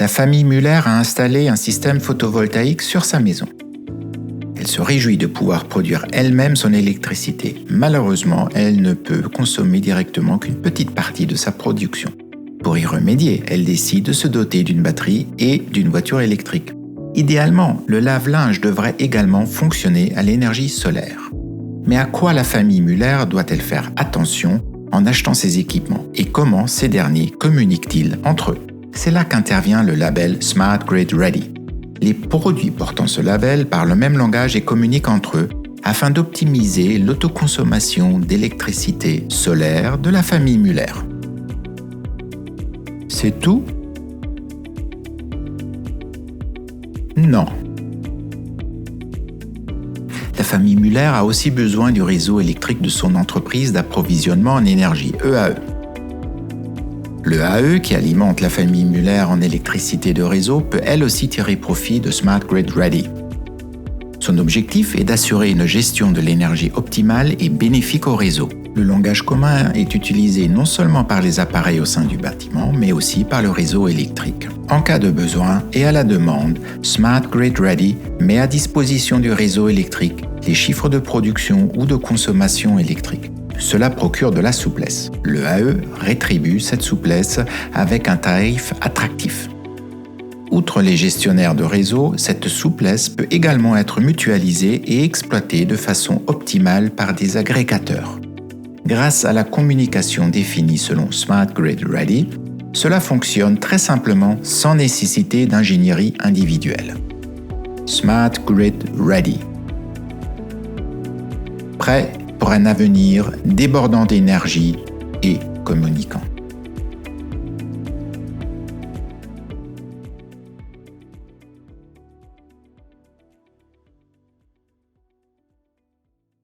La famille Muller a installé un système photovoltaïque sur sa maison. Elle se réjouit de pouvoir produire elle-même son électricité. Malheureusement, elle ne peut consommer directement qu'une petite partie de sa production. Pour y remédier, elle décide de se doter d'une batterie et d'une voiture électrique. Idéalement, le lave-linge devrait également fonctionner à l'énergie solaire. Mais à quoi la famille Muller doit-elle faire attention en achetant ces équipements et comment ces derniers communiquent-ils entre eux? C'est là qu'intervient le label Smart Grid Ready. Les produits portant ce label parlent le même langage et communiquent entre eux afin d'optimiser l'autoconsommation d'électricité solaire de la famille Muller. C'est tout? Non. La famille Muller a aussi besoin du réseau électrique de son entreprise d'approvisionnement en énergie, EAE. Le EAE, qui alimente la famille Muller en électricité de réseau, peut elle aussi tirer profit de Smart Grid Ready. Son objectif est d'assurer une gestion de l'énergie optimale et bénéfique au réseau. Le langage commun est utilisé non seulement par les appareils au sein du bâtiment, mais aussi par le réseau électrique. En cas de besoin et à la demande, Smart Grid Ready met à disposition du réseau électrique les chiffres de production ou de consommation électrique. Cela procure de la souplesse. Le EAE rétribue cette souplesse avec un tarif attractif. Outre les gestionnaires de réseau, cette souplesse peut également être mutualisée et exploitée de façon optimale par des agrégateurs. Grâce à la communication définie selon Smart Grid Ready, cela fonctionne très simplement sans nécessité d'ingénierie individuelle. Smart Grid Ready. Prêt pour un avenir débordant d'énergie et communicant.